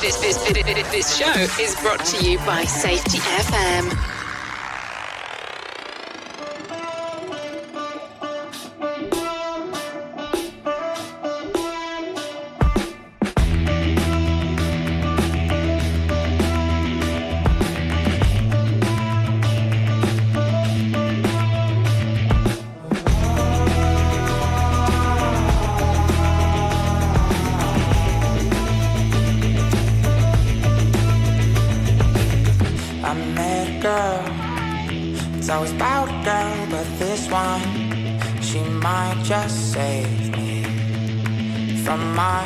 This show is brought to you by Safety FM. I was about a girl, but this one, she might just save me from my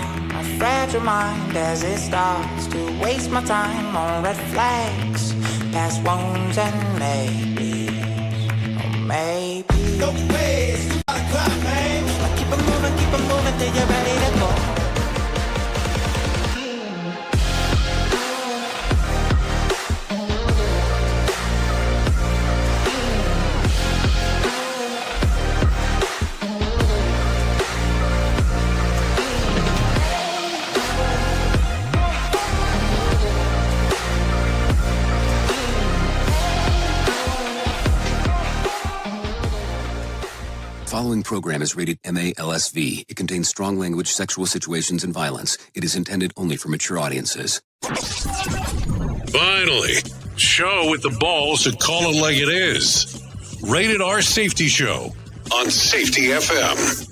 fragile mind as it starts to waste my time on red flags, past wounds and maybe, oh maybe. No way, it's too hard to climb, man. Keep it moving till you're ready to go. Following program is rated MA-LSV. It contains strong language, sexual situations, and violence. It is intended only for mature audiences. Finally, show with the balls to call it like it is. Rated R Safety Show on Safety FM.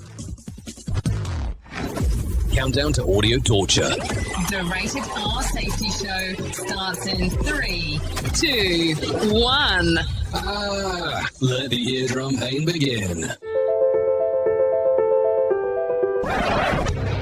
Countdown to audio torture. The Rated R Safety Show starts in 3, 2, 1. Let the eardrum pain begin.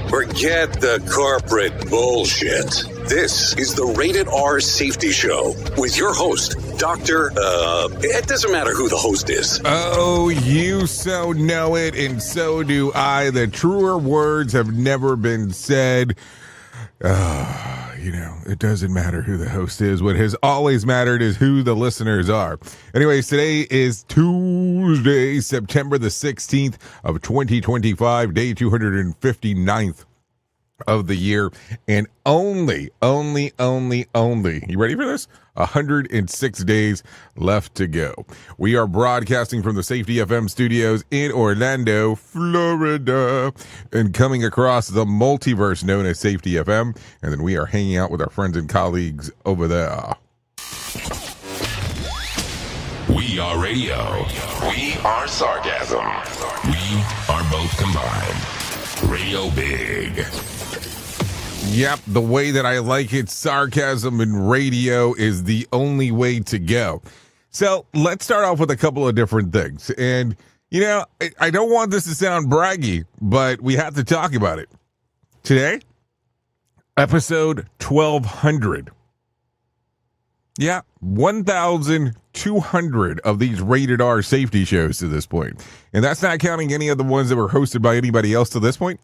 Forget the corporate bullshit. This is the Rated R Safety Show with your host, Dr. It doesn't matter who the host is. Oh, you so know it, and so do I. The truer words have never been said. It doesn't matter who the host is. What has always mattered is who the listeners are. Anyways, today is Tuesday, September the 16th of 2025, day 259th of the year, and only, you ready for this? 106 days left to go. We are broadcasting from the Safety FM studios in Orlando, Florida, and coming across the multiverse known as Safety FM, and then we are hanging out with our friends and colleagues over there. We are radio. We are sarcasm. We are both combined. Radio Big. Yep, the way that I like it, sarcasm and radio is the only way to go. So let's start off with a couple of different things. And, I don't want this to sound braggy, but we have to talk about it. Today, episode 1200. Yeah, 1,200 of these rated R safety shows to this point. And that's not counting any of the ones that were hosted by anybody else to this point.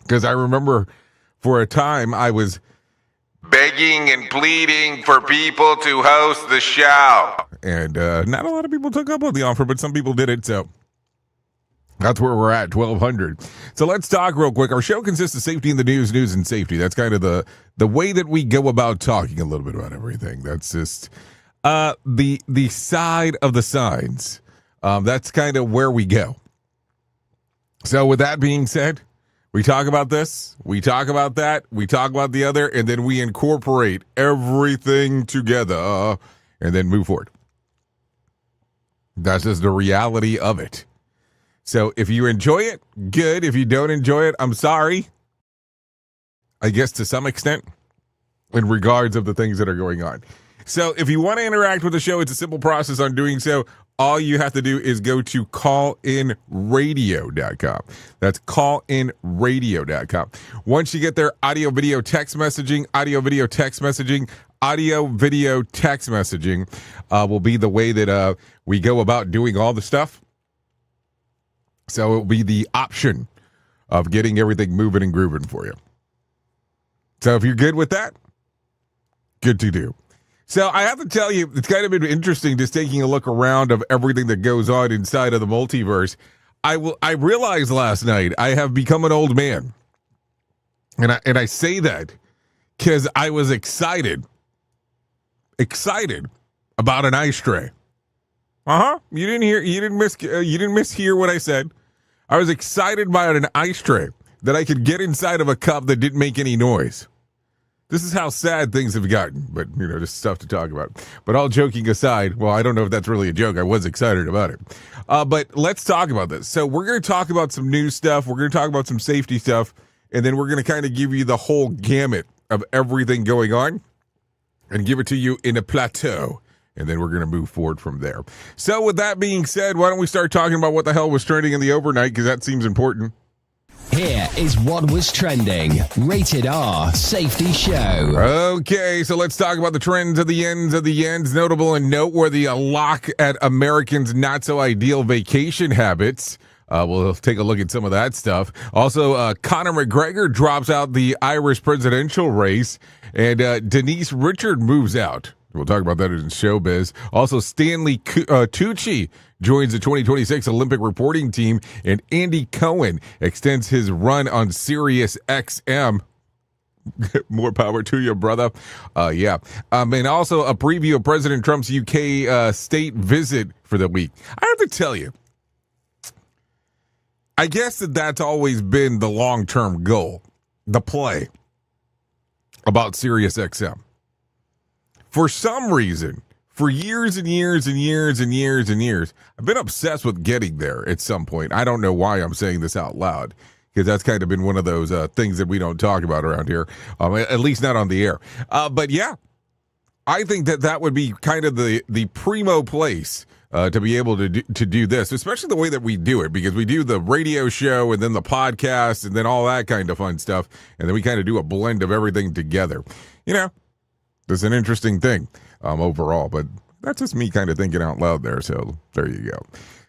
Because I remember for a time I was begging and pleading for people to host the show. And not a lot of people took up on the offer, but some people did it. So that's where we're at, 1,200. So let's talk real quick. Our show consists of safety in the news and safety. That's kind of the way that we go about talking a little bit about everything. That's just the side of the signs. That's kind of where we go. So with that being said, we talk about this, we talk about that, we talk about the other, and then we incorporate everything together and then move forward. That's just the reality of it. So if you enjoy it, good. If you don't enjoy it, I'm sorry. I guess to some extent, in regards of the things that are going on. So if you want to interact with the show, it's a simple process on doing so. All you have to do is go to callinradio.com. That's callinradio.com. Once you get there, audio, video, text messaging will be the way that we go about doing all the stuff. So it will be the option of getting everything moving and grooving for you. So if you're good with that, good to do. So I have to tell you, it's kind of been interesting just taking a look around of everything that goes on inside of the multiverse. I realized last night I have become an old man. And I say that because I was excited about an ice tray. You didn't mishear what I said. I was excited about an ice tray that I could get inside of a cup that didn't make any noise. This is how sad things have gotten, but, just stuff to talk about. But all joking aside, well, I don't know if that's really a joke. I was excited about it. But let's talk about this. So we're going to talk about some new stuff. We're going to talk about some safety stuff. And then we're going to kind of give you the whole gamut of everything going on and give it to you in a plateau. And then we're going to move forward from there. So with that being said, why don't we start talking about what the hell was trending in the overnight? Because that seems important. Here is what was trending. Rated R Safety Show. Okay, so let's talk about the trends of the ends. Notable and noteworthy, a lock at Americans' not-so-ideal vacation habits. We'll take a look at some of that stuff. Also, Conor McGregor drops out the Irish presidential race, and Denise Richard moves out. We'll talk about that in showbiz. Also, Stanley Tucci joins the 2026 Olympic reporting team, and Andy Cohen extends his run on SiriusXM. More power to you, brother. And also a preview of President Trump's UK state visit for the week. I have to tell you, I guess that's always been the long-term goal, the play about SiriusXM. For some reason, for years and years and years and years and years, I've been obsessed with getting there at some point. I don't know why I'm saying this out loud, because that's kind of been one of those things that we don't talk about around here, at least not on the air. But yeah, I think that would be kind of the primo place to be able to do this, especially the way that we do it, because we do the radio show and then the podcast and then all that kind of fun stuff, and then we kind of do a blend of everything together. It's an interesting thing overall, but that's just me kind of thinking out loud there, so there you go.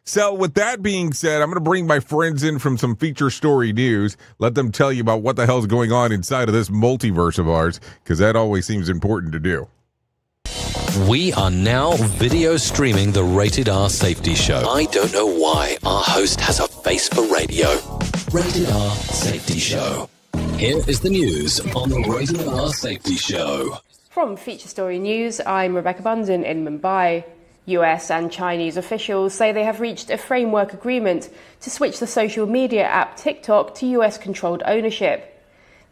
So with that being said, I'm going to bring my friends in from some feature story news, let them tell you about what the hell's going on inside of this multiverse of ours, because that always seems important to do. We are now video streaming the Rated R Safety Show. I don't know why our host has a face for radio. Rated R Safety Show. Here is the news on the Rated R Safety Show. From Feature Story News, I'm Rebecca Bunden in Mumbai. US and Chinese officials say they have reached a framework agreement to switch the social media app TikTok to US-controlled ownership.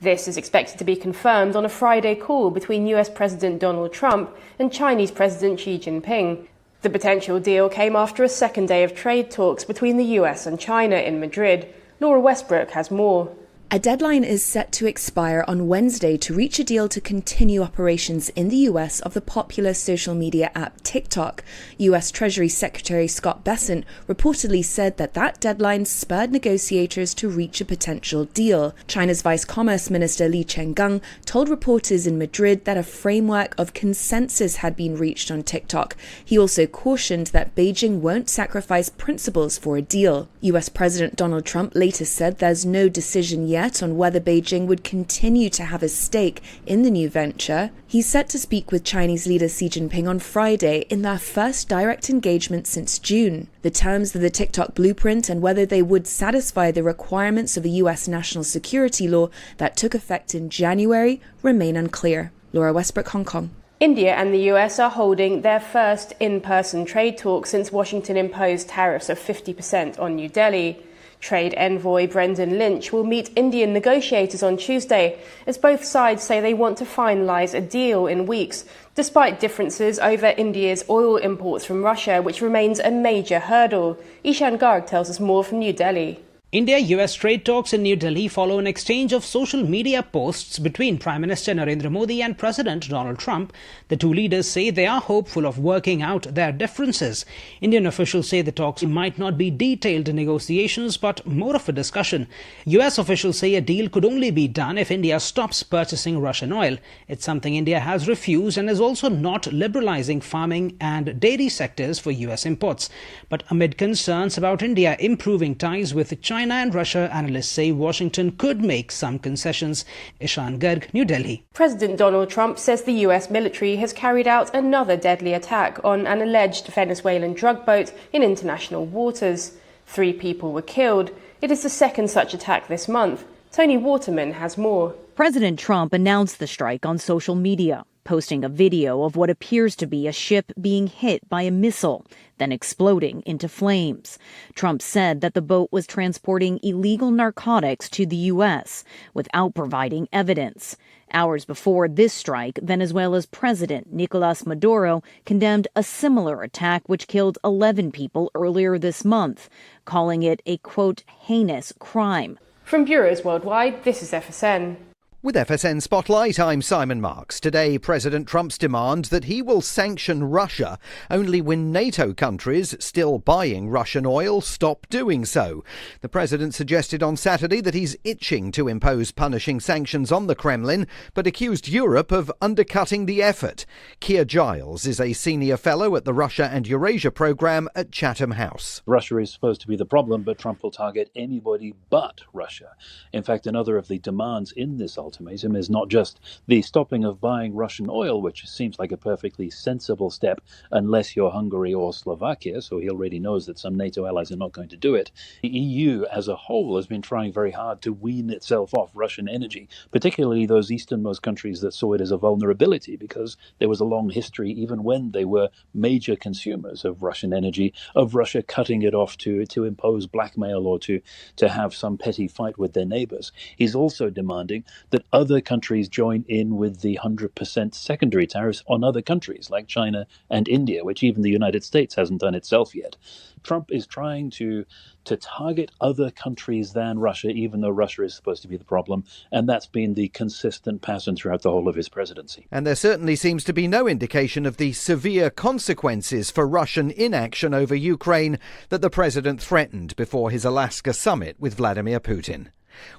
This is expected to be confirmed on a Friday call between US President Donald Trump and Chinese President Xi Jinping. The potential deal came after a second day of trade talks between the US and China in Madrid. Laura Westbrook has more. A deadline is set to expire on Wednesday to reach a deal to continue operations in the US of the popular social media app TikTok. US Treasury Secretary Scott Bessent reportedly said that deadline spurred negotiators to reach a potential deal. China's Vice Commerce Minister Li Chenggang told reporters in Madrid that a framework of consensus had been reached on TikTok. He also cautioned that Beijing won't sacrifice principles for a deal. US President Donald Trump later said there's no decision yet on whether Beijing would continue to have a stake in the new venture. He's set to speak with Chinese leader Xi Jinping on Friday in their first direct engagement since June. The terms of the TikTok blueprint and whether they would satisfy the requirements of a US national security law that took effect in January remain unclear. Laura Westbrook, Hong Kong. India and the US are holding their first in-person trade talks since Washington imposed tariffs of 50% on New Delhi. Trade envoy Brendan Lynch will meet Indian negotiators on Tuesday, as both sides say they want to finalise a deal in weeks, despite differences over India's oil imports from Russia, which remains a major hurdle. Ishan Garg tells us more from New Delhi. India-US trade talks in New Delhi follow an exchange of social media posts between Prime Minister Narendra Modi and President Donald Trump. The two leaders say they are hopeful of working out their differences. Indian officials say the talks might not be detailed negotiations, but more of a discussion. US officials say a deal could only be done if India stops purchasing Russian oil. It's something India has refused and is also not liberalizing farming and dairy sectors for US imports. But amid concerns about India improving ties with China and Russia, analysts say Washington could make some concessions. Ishan Garg, New Delhi. President Donald Trump says the US military has carried out another deadly attack on an alleged Venezuelan drug boat in international waters. 3 people were killed. It is the second such attack this month. Tony Waterman has more. President Trump announced the strike on social media, posting a video of what appears to be a ship being hit by a missile, then exploding into flames. Trump said that the boat was transporting illegal narcotics to the U.S. without providing evidence. Hours before this strike, Venezuela's President Nicolas Maduro condemned a similar attack which killed 11 people earlier this month, calling it a, quote, heinous crime. From bureaus worldwide, this is FSN. With FSN Spotlight, I'm Simon Marks. Today, President Trump's demand that he will sanction Russia only when NATO countries still buying Russian oil stop doing so. The president suggested on Saturday that he's itching to impose punishing sanctions on the Kremlin, but accused Europe of undercutting the effort. Keir Giles is a senior fellow at the Russia and Eurasia program at Chatham House. Russia is supposed to be the problem, but Trump will target anybody but Russia. In fact, another of the demands in this ultimatum is not just the stopping of buying Russian oil, which seems like a perfectly sensible step unless you're Hungary or Slovakia, so he already knows that some NATO allies are not going to do it. The EU as a whole has been trying very hard to wean itself off Russian energy, particularly those easternmost countries that saw it as a vulnerability because there was a long history, even when they were major consumers of Russian energy, of Russia cutting it off to impose blackmail or to have some petty fight with their neighbors. He's also demanding that other countries join in with the 100% secondary tariffs on other countries like China and India, which even the United States hasn't done itself yet. Trump is trying to target other countries than Russia, even though Russia is supposed to be the problem, and that's been the consistent pattern throughout the whole of his presidency. And there certainly seems to be no indication of the severe consequences for Russian inaction over Ukraine that the president threatened before his Alaska summit with Vladimir Putin.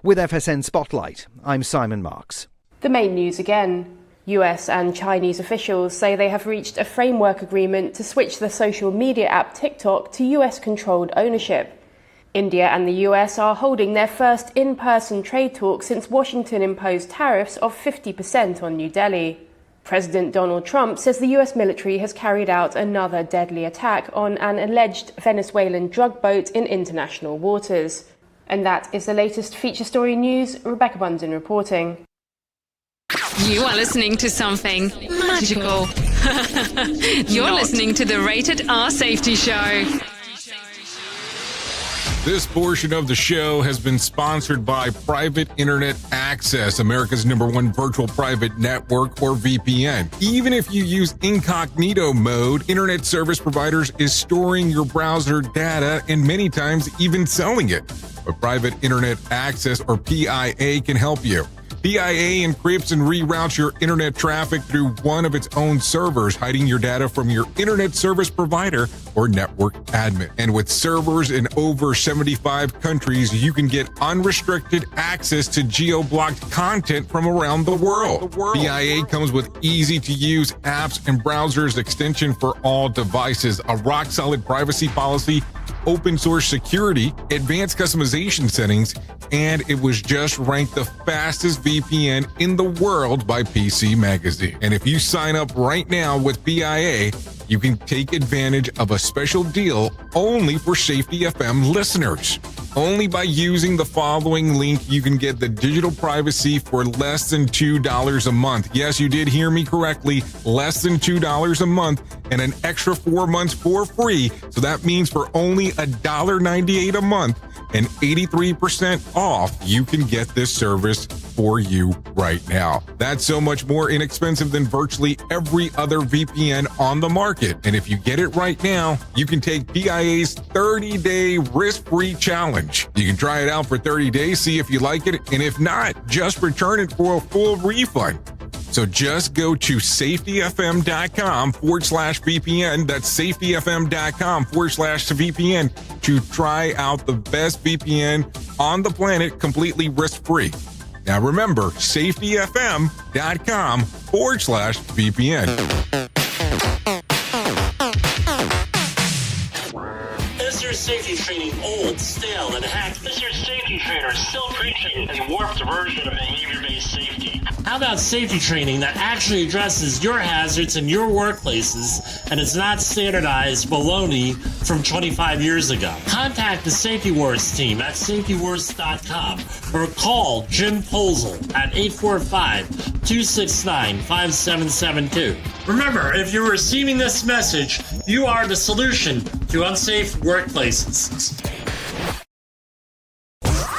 With FSN Spotlight, I'm Simon Marks. The main news again. US and Chinese officials say they have reached a framework agreement to switch the social media app TikTok to US-controlled ownership. India and the US are holding their first in-person trade talk since Washington imposed tariffs of 50% on New Delhi. President Donald Trump says the US military has carried out another deadly attack on an alleged Venezuelan drug boat in international waters. And that is the latest feature story news. Rebecca Bunton reporting. You are listening to something magical. You're listening to the Rated R Safety Show. This portion of the show has been sponsored by Private Internet Access, America's #1 virtual private network, or VPN. Even if you use incognito mode, internet service providers is storing your browser data and many times even selling it. But Private Internet Access, or PIA, can help you. PIA encrypts and reroutes your internet traffic through one of its own servers, hiding your data from your internet service provider or network admin. And with servers in over 75 countries, you can get unrestricted access to geo-blocked content from around the world. PIA comes with easy-to-use apps and browsers extension for all devices, a rock-solid privacy policy, open source security, advanced customization settings, and it was just ranked the fastest VPN in the world by PC Magazine. And if you sign up right now with PIA, you can take advantage of a special deal only for Safety FM listeners. Only by using the following link, you can get the digital privacy for less than $2 a month. Yes, you did hear me correctly, less than $2 a month, and an extra 4 months for free. So that means for only $1.98 a month and 83% off, you can get this service for you right now. That's so much more inexpensive than virtually every other VPN on the market. And if you get it right now, you can take PIA's 30-day risk-free challenge. You can try it out for 30 days, see if you like it, and if not, just return it for a full refund. So just go to safetyfm.com/VPN. That's safetyfm.com/VPN to try out the best VPN on the planet completely risk-free. Now remember, safetyfm.com/VPN. Is your safety training old, stale, and hacked? Is your safety trainer still preaching a warped version of behavior-based safety? How about safety training that actually addresses your hazards in your workplaces and is not standardized baloney from 25 years ago? Contact the Safety Wars team at safetywars.com or call Jim Posel at 845-269-5772. Remember, if you're receiving this message, you are the solution to unsafe workplaces.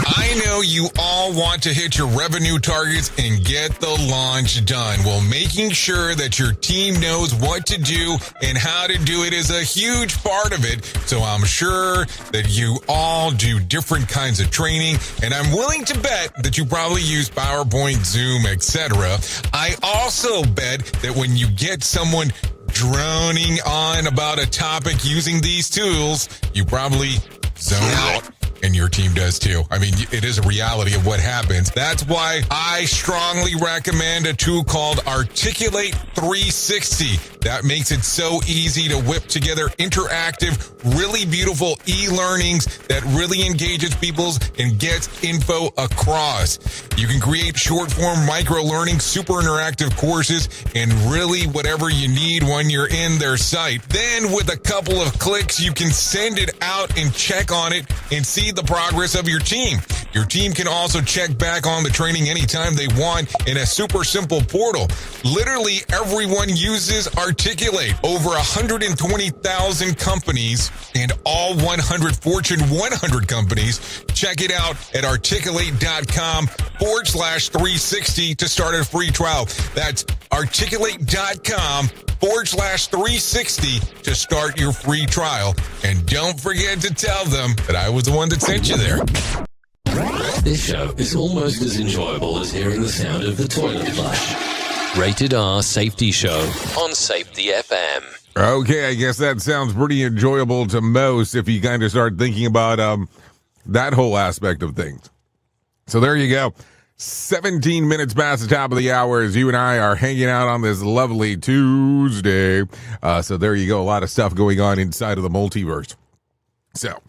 I know you all want to hit your revenue targets and get the launch done. Well, making sure that your team knows what to do and how to do it is a huge part of it. So I'm sure that you all do different kinds of training, and I'm willing to bet that you probably use PowerPoint, Zoom, etc. I also bet that when you get someone droning on about a topic using these tools, you probably zone out. And your team does too. I mean, it is a reality of what happens. That's why I strongly recommend a tool called Articulate 360. That makes it so easy to whip together interactive, really beautiful e-learnings that really engages people and gets info across. You can create short-form micro-learning, super interactive courses, and really whatever you need when you're in their site. Then with a couple of clicks, you can send it out and check on it and see the progress of your team. Your team can also check back on the training anytime they want in a super simple portal. Literally everyone uses Articulate. Over 120,000 companies and all 100 Fortune 100 companies. Check it out at articulate.com/360 to start a free trial. That's articulate.com/360 to start your free trial. And don't forget to tell them that I was the one that sent you there. This show is almost as enjoyable as hearing the sound of the toilet flush. Rated R Safety Show on Safety FM. Okay, I guess that sounds pretty enjoyable to most if you kind of start thinking about that whole aspect of things. So there you go. 17 minutes past the top of the hour as you and I are hanging out on this lovely Tuesday. So there you go. A lot of stuff going on inside of the multiverse. So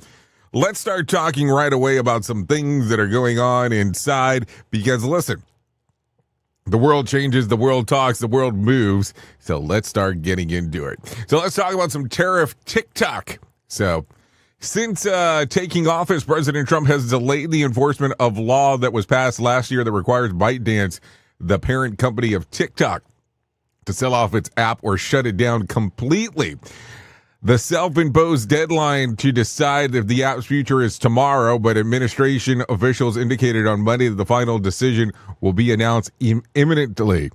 let's start talking right away about some things that are going on inside, because listen, the world changes, the world talks, the world moves. So let's start getting into it. So let's talk about some tariff TikTok. So since taking office, President Trump has delayed the enforcement of law that was passed last year that requires ByteDance, the parent company of TikTok, to sell off its app or shut it down completely. The self-imposed deadline to decide if the app's future is tomorrow, but administration officials indicated on Monday that the final decision will be announced imminently.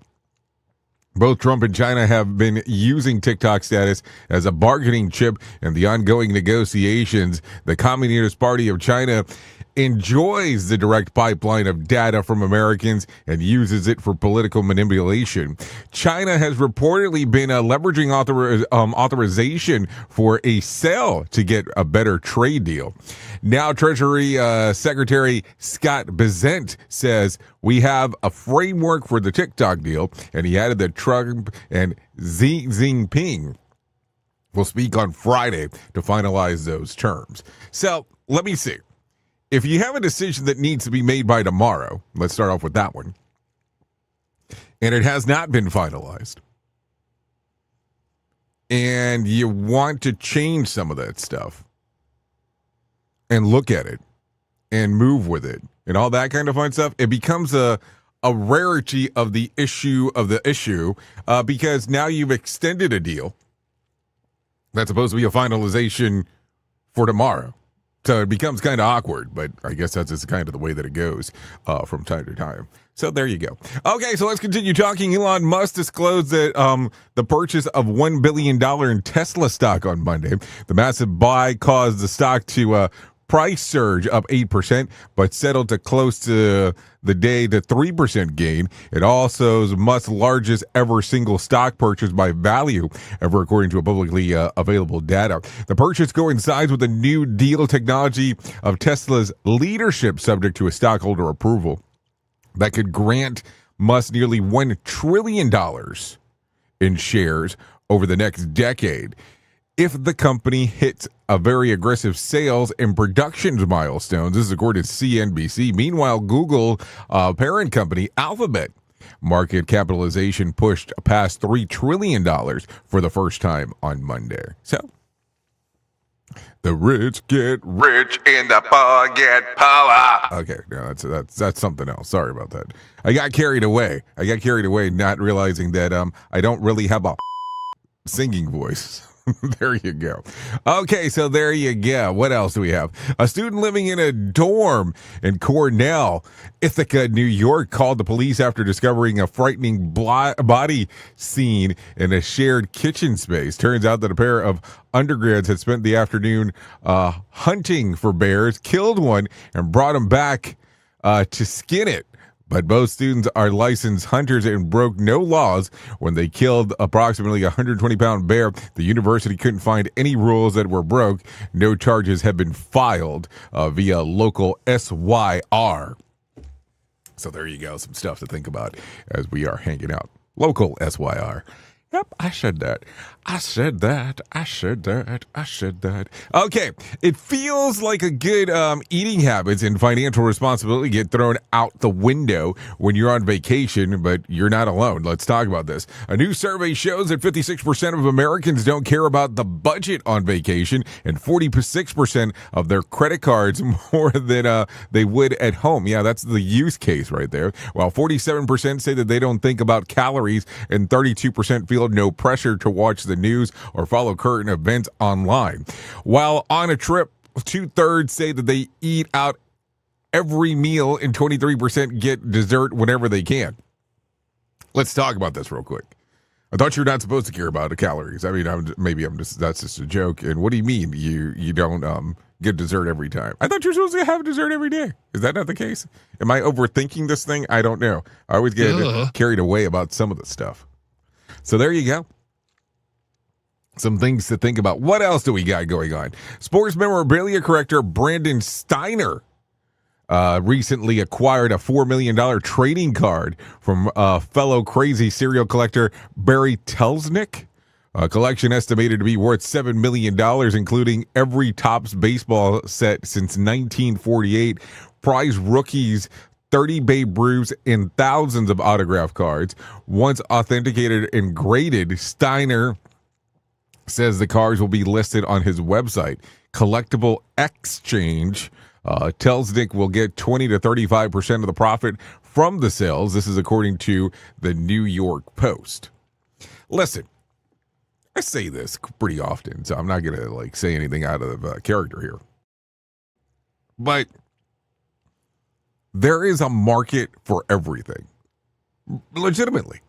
Both Trump and China have been using TikTok status as a bargaining chip in the ongoing negotiations. The Communist Party of China enjoys the direct pipeline of data from Americans and uses it for political manipulation. China has reportedly been leveraging authorization for a sale to get a better trade deal. Now, Treasury Secretary Scott Bessent says we have a framework for the TikTok deal, and he added that Trump and Xi Jinping will speak on Friday to finalize those terms. So let me see. If you have a decision that needs to be made by tomorrow, let's start off with that one, and it has not been finalized, and you want to change some of that stuff and look at it and move with it and all that kind of fun stuff, it becomes a rarity of the issue because now you've extended a deal that's supposed to be a finalization for tomorrow. So it becomes kind of awkward, but I guess that's just kind of the way that it goes from time to time. So there you go. Okay, so let's continue talking. Elon Musk disclosed that the purchase of $1 billion in Tesla stock on Monday. The massive buy caused the stock to price surge up 8%, but settled to close to the day to 3% gain. It also is Musk's largest ever single stock purchase by value ever, according to a publicly available data. The purchase coincides with the new deal technology of Tesla's leadership, subject to a stockholder approval that could grant Musk nearly $1 trillion in shares over the next decade if the company hits a very aggressive sales and production milestones. This is according to CNBC. Meanwhile, Google parent company Alphabet Market capitalization pushed past $3 trillion for the first time on Monday. So, the rich get rich and the poor get power. Okay, no, that's something else. Sorry about that. I got carried away, not realizing that I don't really have a singing voice. There you go. Okay, so there you go. What else do we have? A student living in a dorm in Cornell, Ithaca, New York, called the police after discovering a frightening body scene in a shared kitchen space. Turns out that a pair of undergrads had spent the afternoon hunting for bears, killed one, and brought him back to skin it. But both students are licensed hunters and broke no laws when they killed approximately 120-pound bear. The university couldn't find any rules that were broke. No charges have been filed via local SYR. So there you go. Some stuff to think about as we are hanging out. Local SYR. Yep, I said that. Okay, it feels like a good eating habits and financial responsibility get thrown out the window when you're on vacation, but you're not alone. Let's talk about this. A new survey shows that 56% of Americans don't care about the budget on vacation, and 46% of their credit cards more than they would at home. Yeah, that's the use case right there. While 47% say that they don't think about calories, and 32% feel no pressure to watch the news or follow current events online. While on a trip, 2/3 say that they eat out every meal, and 23% get dessert whenever they can. Let's talk about this real quick. I thought you're not supposed to care about the calories. I mean, that's just a joke. And what do you mean you don't get dessert every time? I thought you're supposed to have dessert every day. Is that not the case? Am I overthinking this thing? I don't know. I always get carried away about some of the stuff. So there you go. Some things to think about. What else do we got going on? Sports memorabilia collector Brandon Steiner recently acquired a $4 million trading card from fellow crazy serial collector Barry Telznick. A collection estimated to be worth $7 million, including every Topps baseball set since 1948, prize rookies, 30 Babe Ruths, and thousands of autograph cards. Once authenticated and graded, Steiner says the cards will be listed on his website. Collectible Exchange Telznick will get 20 to 35% of the profit from the sales. This is according to the New York Post. Listen, I say this pretty often, so I'm not going to say anything out of character here. But there is a market for everything. Legitimately.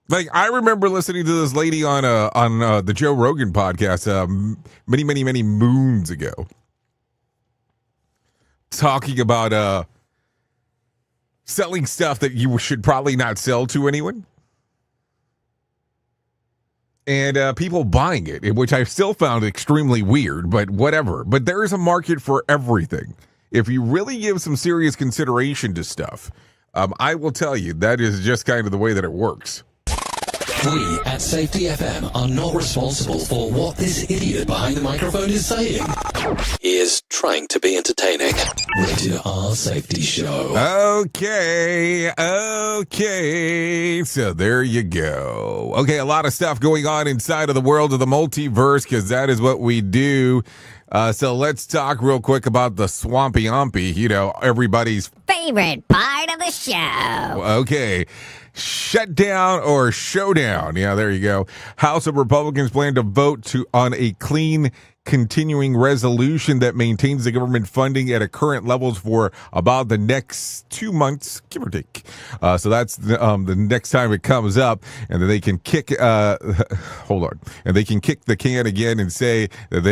I remember listening to this lady on the Joe Rogan podcast many moons ago, talking about selling stuff that you should probably not sell to anyone, and people buying it, which I still found extremely weird, but whatever. But there is a market for everything. If you really give some serious consideration to stuff, I will tell you that is just kind of the way that it works. We at Safety FM are not responsible for what this idiot behind the microphone is saying. He is trying to be entertaining. Rated R Safety Show. Okay. So there you go. Okay, a lot of stuff going on inside of the world of the multiverse, because that is what we do. So let's talk real quick about the Swampy Umpy, everybody's favorite part of the show. Okay. Shutdown or showdown. Yeah, there you go. House of Republicans plan to vote on a clean continuing resolution that maintains the government funding at a current levels for about the next 2 months, give or take. So that's the next time it comes up, and then they can kick. Hold on, and they can kick the can again and say that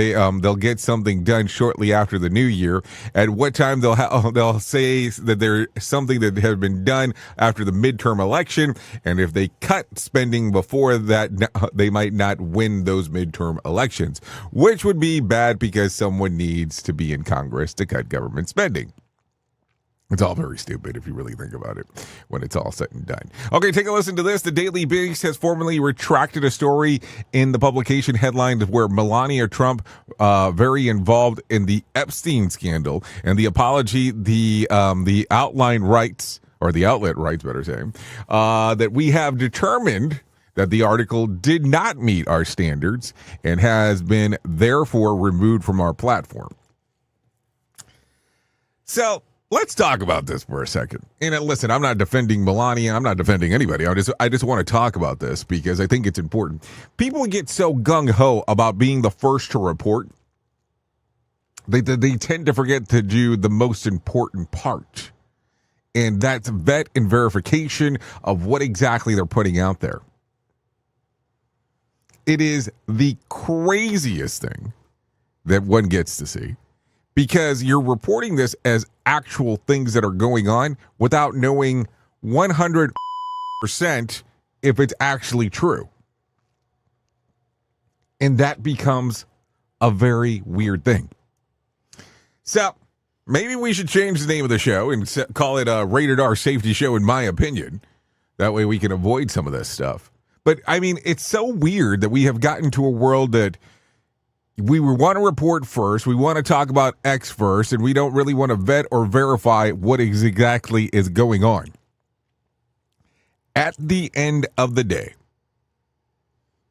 they'll get something done shortly after the new year. At what time they'll say that there's something that has been done after the midterm election, and if they cut spending before that, they might not win those midterm elections, which would be bad because someone needs to be in Congress to cut government spending. It's all very stupid if you really think about it when it's all said and done. Okay, take a listen to this. The Daily Beast has formally retracted a story in the publication headlines where Melania Trump very involved in the Epstein scandal, and the apology the outline writes or the outlet writes, better saying, that we have determined that the article did not meet our standards and has been therefore removed from our platform. So let's talk about this for a second. And listen, I'm not defending Melania. I'm not defending anybody. I just want to talk about this because I think it's important. People get so gung-ho about being the first to report. They tend to forget to do the most important part. And that's vet and verification of what exactly they're putting out there. It is the craziest thing that one gets to see because you're reporting this as actual things that are going on without knowing 100% if it's actually true. And that becomes a very weird thing. So maybe we should change the name of the show and call it a Rated R Safety Show, in my opinion. That way we can avoid some of this stuff. But, I mean, it's so weird that we have gotten to a world that we want to report first, we want to talk about X first, and we don't really want to vet or verify what exactly is going on. At the end of the day,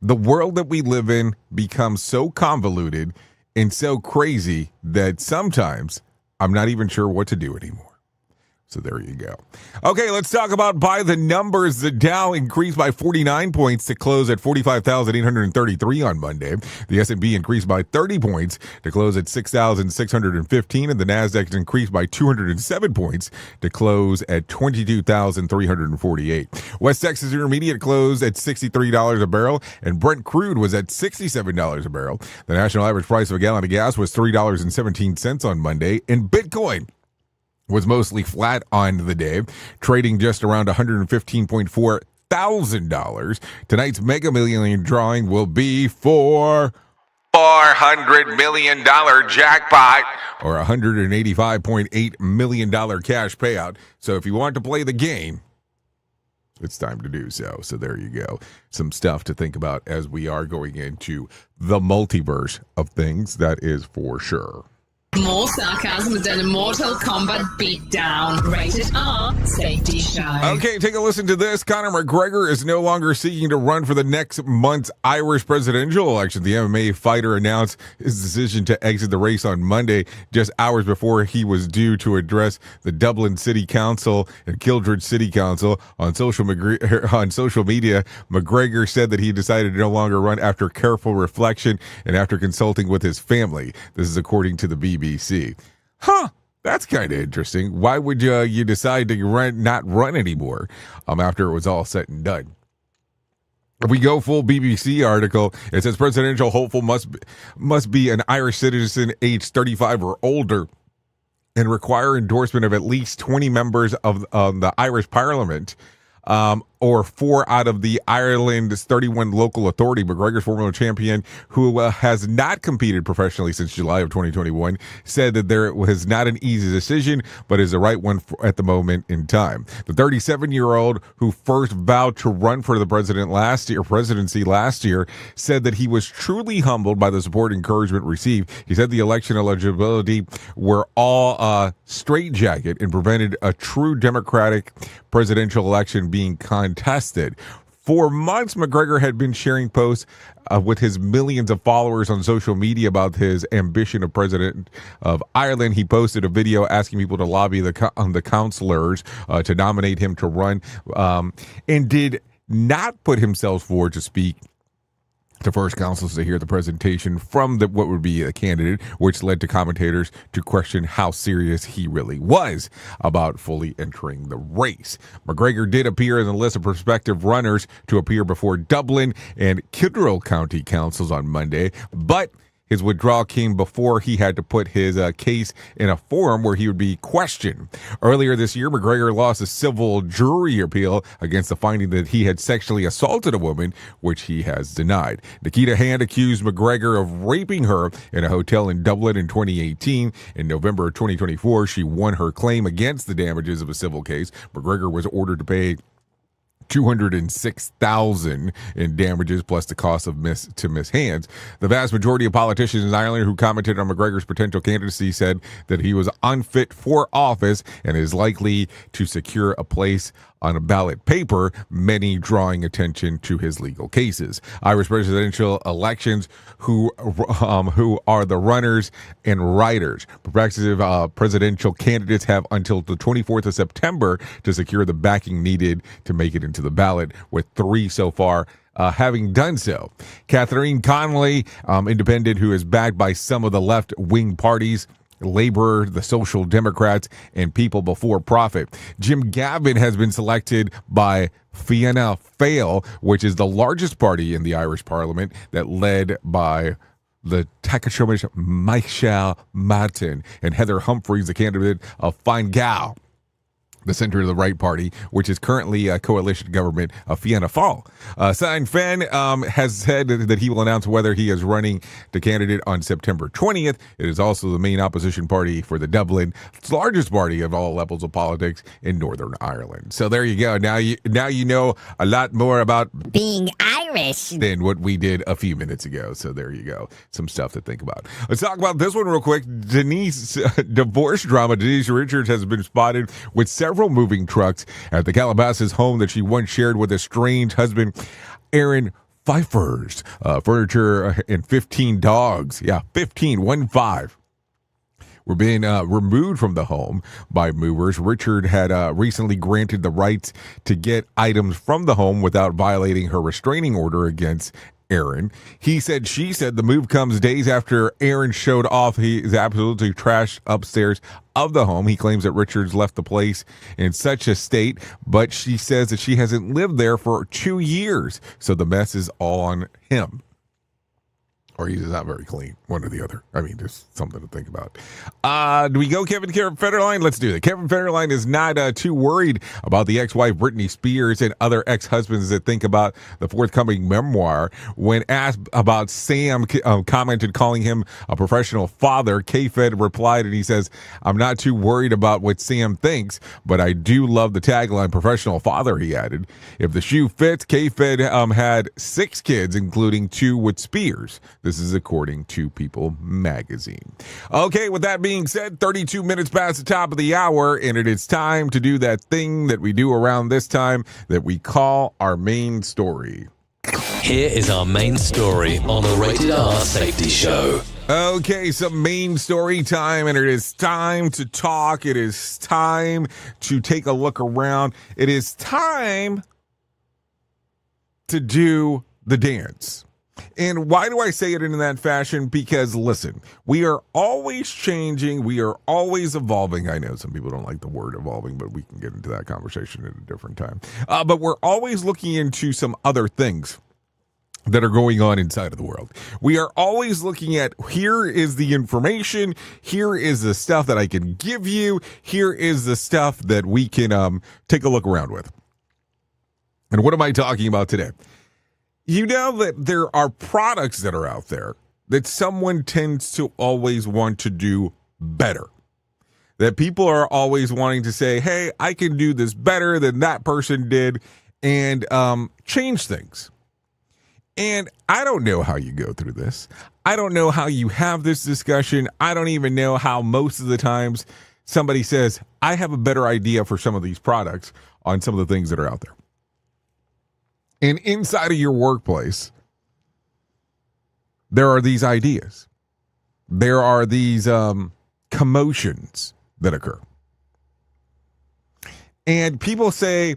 the world that we live in becomes so convoluted and so crazy that sometimes I'm not even sure what to do anymore. So there you go. Okay, let's talk about by the numbers. The Dow increased by 49 points to close at 45,833 on Monday. The S&P increased by 30 points to close at 6,615, and the Nasdaq increased by 207 points to close at 22,348. West Texas Intermediate closed at $63 a barrel, and Brent crude was at $67 a barrel. The national average price of a gallon of gas was $3.17 on Monday, and Bitcoin was mostly flat on the day, trading just around $115.4 thousand. Tonight's Mega Million drawing will be for $400 million jackpot, or $185.8 million cash payout. So if you want to play the game, it's time to do so. So there you go. Some stuff to think about as we are going into the multiverse of things, that is for sure. More sarcasm than a Mortal Kombat beatdown. Rated R Safety Show. Okay, take a listen to this. Conor McGregor is no longer seeking to run for the next month's Irish presidential election. The MMA fighter announced his decision to exit the race on Monday, just hours before he was due to address the Dublin City Council and Kildred City Council. On social media, McGregor said that he decided to no longer run after careful reflection and after consulting with his family. This is according to the BBC. That's kind of interesting. Why would you decide to not run anymore after it was all said and done? If we go full BBC article, it says presidential hopeful must be an Irish citizen aged 35 or older and require endorsement of at least 20 members of the Irish Parliament, or 4 out of the Ireland's 31 local authority. McGregor's former champion, who has not competed professionally since July of 2021, said that there was not an easy decision, but is the right one at the moment in time. The 37-year-old, who first vowed to run for the presidency last year, said that he was truly humbled by the support and encouragement received. He said the election eligibility were all straitjacket and prevented a true democratic presidential election being contested. For months, McGregor had been sharing posts with his millions of followers on social media about his ambition of president of Ireland. He posted a video asking people to lobby the councillors to nominate him to run, and did not put himself forward to speak to first councils to hear the presentation from what would be a candidate, which led to commentators to question how serious he really was about fully entering the race. McGregor did appear in the list of prospective runners to appear before Dublin and Kildare County councils on Monday, but his withdrawal came before he had to put his case in a forum where he would be questioned. Earlier this year, McGregor lost a civil jury appeal against the finding that he had sexually assaulted a woman, which he has denied. Nikita Hand accused McGregor of raping her in a hotel in Dublin in 2018. In November of 2024, she won her claim against the damages of a civil case. McGregor was ordered to pay $206,000 in damages plus the cost of miss hands. The vast majority of politicians in Ireland who commented on McGregor's potential candidacy said that he was unfit for office and is likely to secure a place on a ballot paper, many drawing attention to his legal cases. Irish presidential elections, who are the runners and writers. Progressive presidential candidates have until the 24th of September to secure the backing needed to make it into the ballot, with 3 so far having done so. Catherine Connolly, independent, who is backed by some of the left-wing parties, Labor, the Social Democrats, and People Before Profit. Jim Gavin has been selected by Fianna Fáil, which is the largest party in the Irish Parliament, that led by the Taoiseach Michael Martin, and Heather Humphreys, the candidate of Fine Gael, the center of the right party, which is currently a coalition government of Fianna Fáil. Sinn Féin has said that he will announce whether he is running the candidate on September 20th. It is also the main opposition party for the Dublin, largest party of all levels of politics in Northern Ireland. So there you go. Now you know a lot more about being Irish than what we did a few minutes ago. So there you go. Some stuff to think about. Let's talk about this one real quick. Divorce drama. Denise Richards has been spotted with several moving trucks at the Calabasas home that she once shared with estranged husband Aaron Pfeiffer's. Furniture and 15 dogs. Yeah, 15 were being removed from the home by movers. Richard had recently granted the rights to get items from the home without violating her restraining order against Aaron. She said the move comes days after Aaron showed off his absolutely trashed upstairs of the home. He claims that Richards left the place in such a state, but she says that she hasn't lived there for 2 years, so the mess is all on him. Or he's not very clean, one or the other. I mean, just something to think about. Do we go Kevin Federline? Let's do that. Kevin Federline is not too worried about the ex-wife Britney Spears and other ex-husbands that think about the forthcoming memoir. When asked about Sam commented calling him a professional father, K-Fed replied, and he says, "I'm not too worried about what Sam thinks, but I do love the tagline professional father," he added. If the shoe fits, K-Fed had 6 kids, including 2 with Spears. This is according to People magazine. Okay, with that being said, 32 minutes past the top of the hour, and it is time to do that thing that we do around this time that we call our main story. Here is our main story on the Rated R Safety Show. Okay, some main story time, and it is time to talk. It is time to take a look around. It is time to do the dance. And why do I say it in that fashion? Because, listen, we are always changing. We are always evolving. I know some people don't like the word evolving, but we can get into that conversation at a different time. But we're always looking into some other things that are going on inside of the world. We are always looking at, here is the information, here is the stuff that I can give you, here is the stuff that we can take a look around with. And what am I talking about today? You know that there are products that are out there that someone tends to always want to do better. That people are always wanting to say, hey, I can do this better than that person did, and change things. And I don't know how you go through this. I don't know how you have this discussion. I don't even know how most of the times somebody says, I have a better idea for some of these products on some of the things that are out there. And inside of your workplace, there are these ideas. There are these commotions that occur. And people say,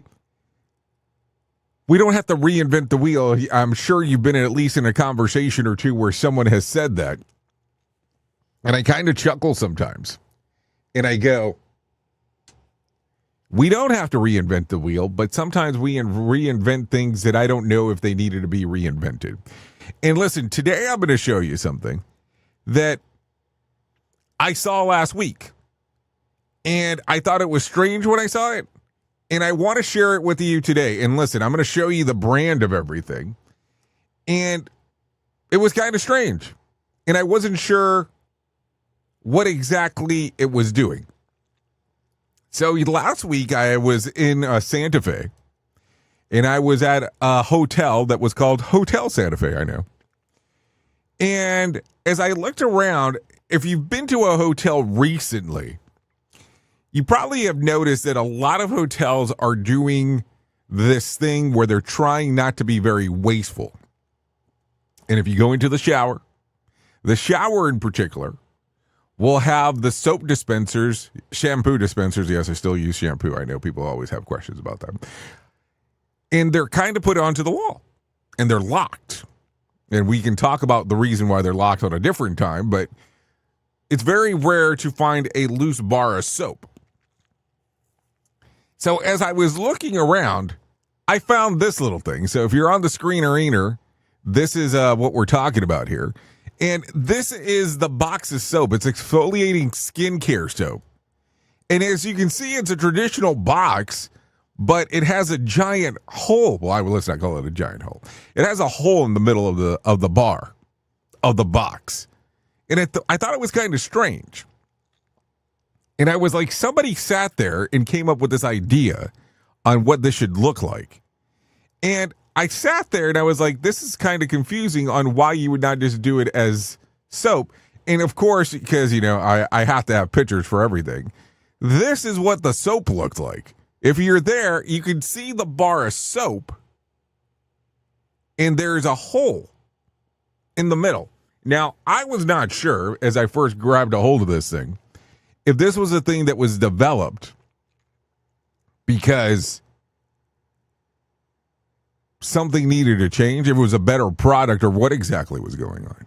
we don't have to reinvent the wheel. I'm sure you've been at least in a conversation or two where someone has said that. And I kind of chuckle sometimes. And I go, we don't have to reinvent the wheel, but sometimes we reinvent things that I don't know if they needed to be reinvented. And listen, today I'm going to show you something that I saw last week. And I thought it was strange when I saw it. And I want to share it with you today. And listen, I'm going to show you the brand of everything. And it was kind of strange. And I wasn't sure what exactly it was doing. So last week I was in Santa Fe, And I was at a hotel that was called Hotel Santa Fe, I know. And as I looked around, if you've been to a hotel recently, you probably have noticed that a lot of hotels are doing this thing where they're trying not to be very wasteful. And if you go into the shower in particular will have the soap dispensers, shampoo dispensers. Yes, I still use shampoo. I know people always have questions about that. And they're kind of put onto the wall and they're locked. And we can talk about the reason why they're locked on a different time, but it's very rare to find a loose bar of soap. So as I was looking around, I found this little thing. So if you're on the screener, this is what we're talking about here. And this is the box of soap. It's exfoliating skincare soap. And as you can see, it's a traditional box, but it has a giant hole. Well, let's not call it a giant hole. It has a hole in the middle of the bar, of the box. And I thought it was kind of strange. And I was like, somebody sat there and came up with this idea on what this should look like. And I sat there and I was like, this is kind of confusing on why you would not just do it as soap. And of course, because, I have to have pictures for everything. This is what the soap looked like. If you're there, you can see the bar of soap and there's a hole in the middle. Now, I was not sure as I first grabbed a hold of this thing, if this was a thing that was developed because something needed to change, if it was a better product or what exactly was going on.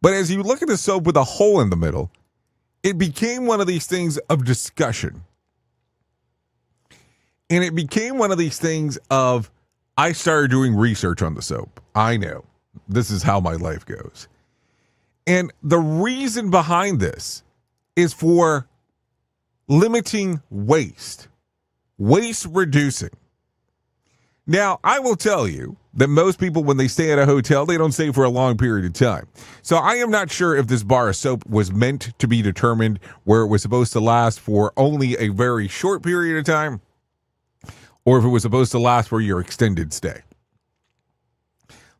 But as you look at the soap with a hole in the middle, it became one of these things of discussion. And it became one of these things of, I started doing research on the soap. I know. This is how my life goes. And the reason behind this is for limiting waste reducing. Now, I will tell you that most people, when they stay at a hotel, they don't stay for a long period of time. So I am not sure if this bar of soap was meant to be determined where it was supposed to last for only a very short period of time, or if it was supposed to last for your extended stay.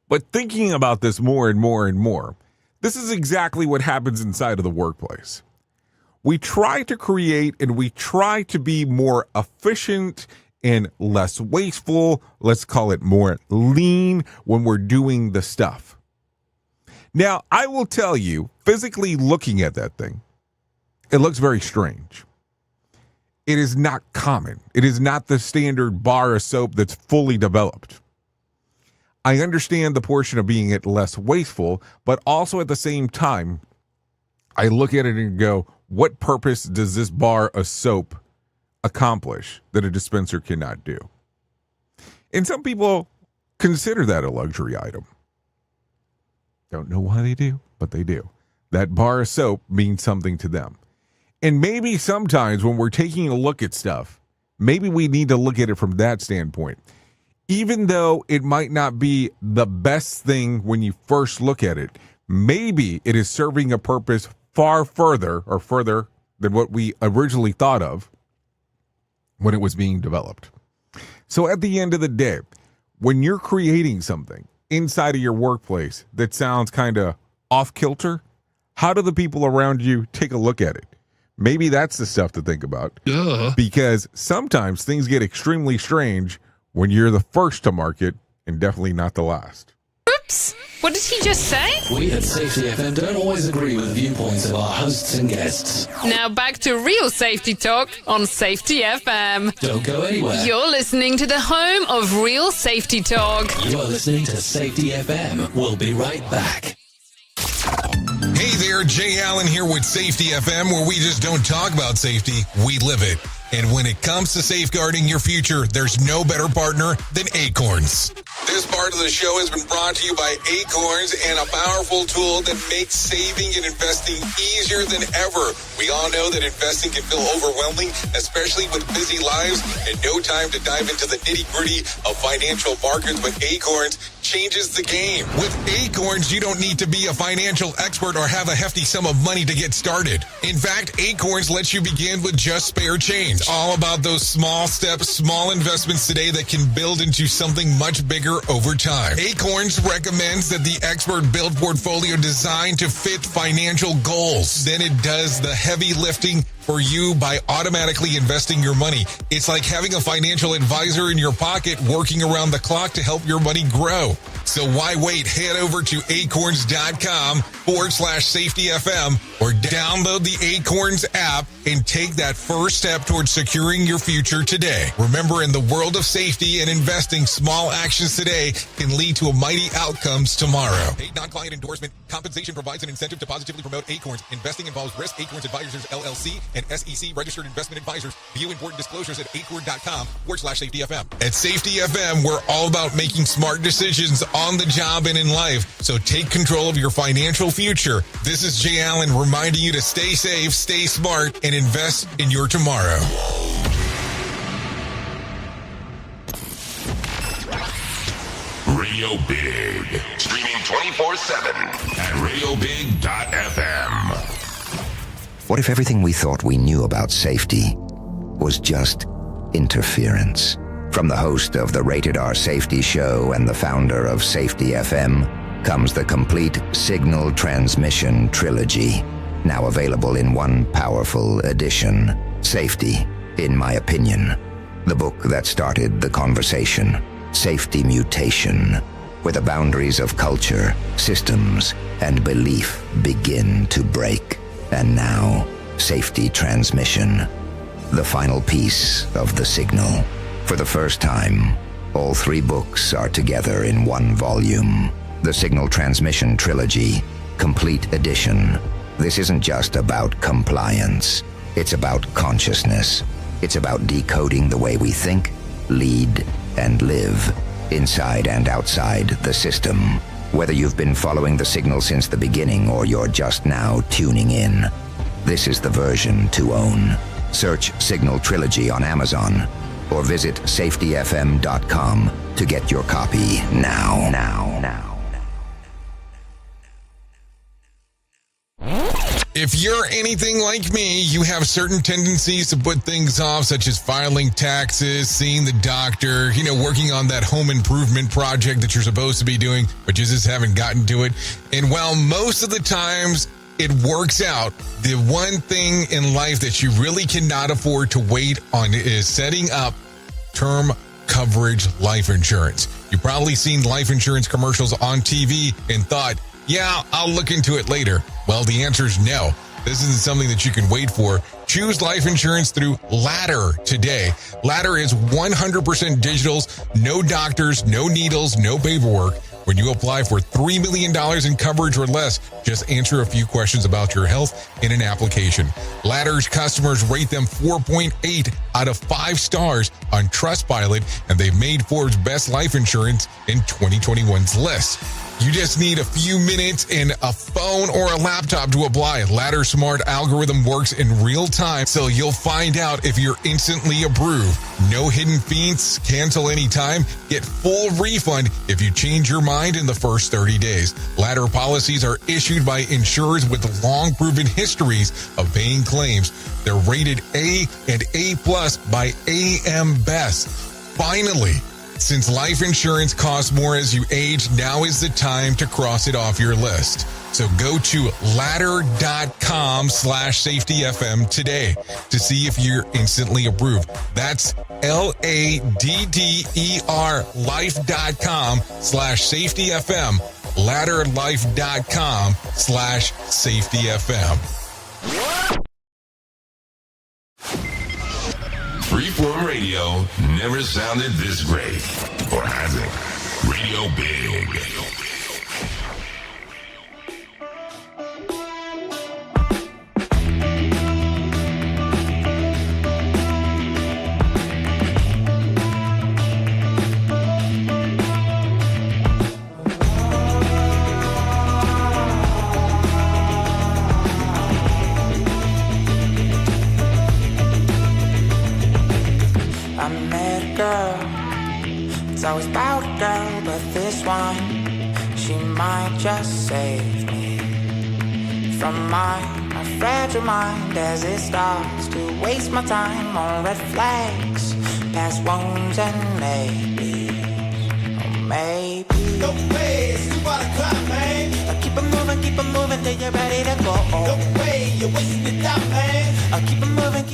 But thinking about this more and more and more, this is exactly what happens inside of the workplace. We try to create and we try to be more efficient and less wasteful. Let's call it more lean when we're doing the stuff. Now, I will tell you, physically looking at that thing, it looks very strange. It is not common. It is not the standard bar of soap that's fully developed. I understand the portion of being it less wasteful, but also at the same time, I look at it and go, what purpose does this bar of soap accomplish that a dispenser cannot do? And some people consider that a luxury item. Don't know why they do, but they do. That bar of soap means something to them. And maybe sometimes when we're taking a look at stuff, maybe we need to look at it from that standpoint. Even though it might not be the best thing when you first look at it, maybe it is serving a purpose far further than what we originally thought of when it was being developed. So at the end of the day, when you're creating something inside of your workplace that sounds kind of off kilter, how do the people around you take a look at it? Maybe that's the stuff to think about. Because sometimes things get extremely strange when you're the first to market and definitely not the last. Oops! What did he just say? We at Safety FM don't always agree with the viewpoints of our hosts and guests. Now back to real safety talk on Safety FM. Don't go anywhere. You're listening to the home of real safety talk. You're listening to Safety FM. We'll be right back. Hey there, Jay Allen here with Safety FM, where we just don't talk about safety, we live it. And when it comes to safeguarding your future, there's no better partner than Acorns. This This part of the show has been brought to you by Acorns and a powerful tool that makes saving and investing easier than ever. We all know that investing can feel overwhelming, especially with busy lives and no time to dive into the nitty-gritty of financial markets, but Acorns changes the game. With Acorns, you don't need to be a financial expert or have a hefty sum of money to get started. In fact, Acorns lets you begin with just spare change. All about those small steps, small investments today that can build into something much bigger over time. Acorns recommends that the expert build portfolio designed to fit financial goals. Then it does the heavy lifting for you by automatically investing your money. It's like having a financial advisor in your pocket working around the clock to help your money grow. So why wait? Head over to acorns.com/safetyfm or download the Acorns app and take that first step towards securing your future today. Remember, in the world of safety and investing, small actions today can lead to mighty outcomes tomorrow. Paid non-client endorsement. Compensation provides an incentive to positively promote Acorns. Investing involves risk. Acorns Advisors, LLC, and SEC registered investment advisors. View important disclosures at acorn.com/safetyfm. At Safety FM, we're all about making smart decisions on the job and in life. So take control of your financial future. This is Jay Allen reminding you to stay safe, stay smart, and invest in your tomorrow. Radio Big. Streaming 24/7 at radiobig.fm. What if everything we thought we knew about safety was just interference? From the host of the Rated R Safety Show and the founder of Safety FM comes the complete Signal Transmission Trilogy, now available in one powerful edition. Safety, in my opinion, the book that started the conversation. Safety Mutation, where the boundaries of culture, systems, and belief begin to break. And now, Safety Transmission, the final piece of the signal. For the first time, all three books are together in one volume. The Signal Transmission Trilogy, Complete Edition. This isn't just about compliance. It's about consciousness. It's about decoding the way we think, lead, and live, inside and outside the system. Whether you've been following the signal since the beginning or you're just now tuning in, this is the version to own. Search Signal Trilogy on Amazon or visit safetyfm.com to get your copy now. If you're anything like me, you have certain tendencies to put things off, such as filing taxes, seeing the doctor, working on that home improvement project that you're supposed to be doing, but you just haven't gotten to it. And while most of the times it works out, the one thing in life that you really cannot afford to wait on is setting up term coverage life insurance. You've probably seen life insurance commercials on TV and thought, yeah, I'll look into it later. Well, the answer is no. This isn't something that you can wait for. Choose life insurance through Ladder today. Ladder is 100% digitals, no doctors, no needles, no paperwork. When you apply for $3 million in coverage or less, just answer a few questions about your health in an application. Ladder's customers rate them 4.8 out of 5 stars on Trustpilot, and they've made Forbes' Best Life Insurance in 2021's list. You just need a few minutes and a phone or a laptop to apply. Ladder's smart algorithm works in real time, so you'll find out if you're instantly approved. No hidden fees, cancel anytime, get full refund if you change your mind in the first 30 days. Ladder policies are issued by insurers with long proven histories of paying claims. They're rated A and A+ by AM Best. Finally, since life insurance costs more as you age, now is the time to cross it off your list. So go to ladder.com/safetyfm today to see if you're instantly approved. That's LADDER life.com/safetyfm. Ladderlife.com/safetyfm. Freeform radio never sounded this great. Or has it? Radio Big. I met a girl, it's always about a girl, but this one, she might just save me from my fragile mind as it starts to waste my time on red flags, past wounds and maybe, oh maybe. No way, it's too far to climb, man. Keep it moving till you're ready to go. No way, you're wasting it out, man. Keep it moving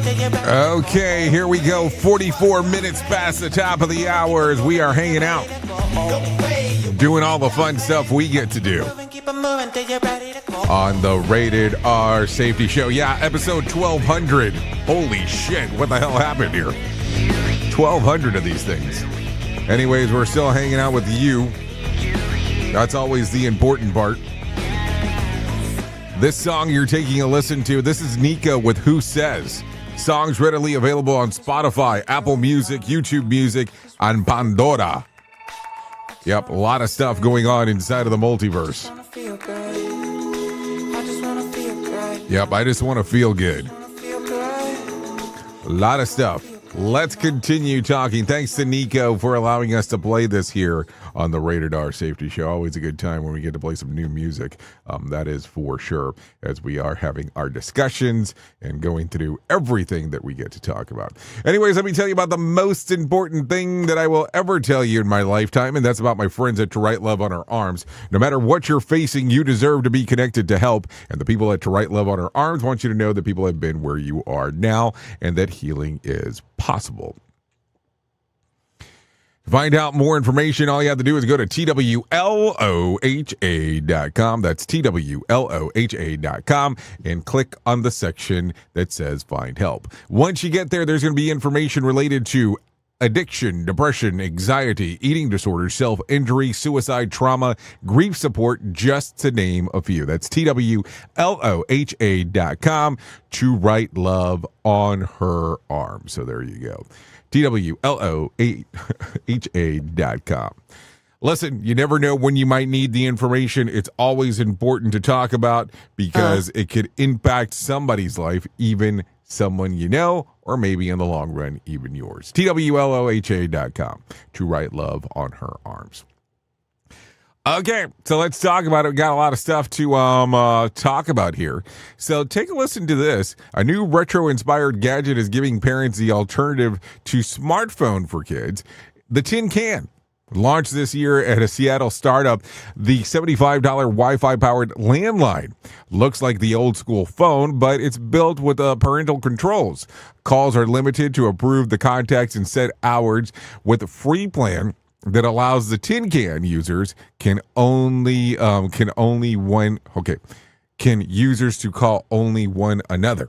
till you're ready. Okay, here we go. 44 minutes past the top of the hour as we are hanging out, doing all the fun stuff we get to do on the Rated R Safety Show. Yeah, episode 1200. Holy shit, what the hell happened here? 1200 of these things. Anyways, we're still hanging out with you. That's always the important part. This song you're taking a listen to, this is Nico with Who Says. Songs readily available on Spotify, Apple Music, YouTube Music, and Pandora. Yep, a lot of stuff going on inside of the multiverse. Yep, I just want to feel good. A lot of stuff. Let's continue talking. Thanks to Nico for allowing us to play this here on the Rated R Safety Show. Always a good time when we get to play some new music. That is for sure, as we are having our discussions and going through everything that we get to talk about. Anyways, let me tell you about the most important thing that I will ever tell you in my lifetime, and that's about my friends at To Write Love on Our Arms. No matter what you're facing, you deserve to be connected to help, and the people at To Write Love on Our Arms want you to know that people have been where you are now and that healing is possible. To find out more information, all you have to do is go to TWLOHA.com. That's TWLOHA.com and click on the section that says Find Help. Once you get there, there's going to be information related to addiction, depression, anxiety, eating disorders, self-injury, suicide, trauma, grief support, just to name a few. That's TWLOHA.com. To Write Love on Her Arm. So there you go. TWLOHA.com. Listen, you never know when you might need the information. It's always important to talk about because it could impact somebody's life, even someone you know, or maybe in the long run, even yours. TWLOHA.com. To Write Love on Her Arms. Okay, so let's talk about it. We got a lot of stuff to talk about here. So take a listen to this. A new retro-inspired gadget is giving parents the alternative to smartphone for kids. The tin can. Launched this year at a Seattle startup, the $75 Wi-Fi powered landline. Looks like the old school phone, but it's built with parental controls. Calls are limited to approve the contacts and set hours with a free plan that allows the tin can users can users to call only one another.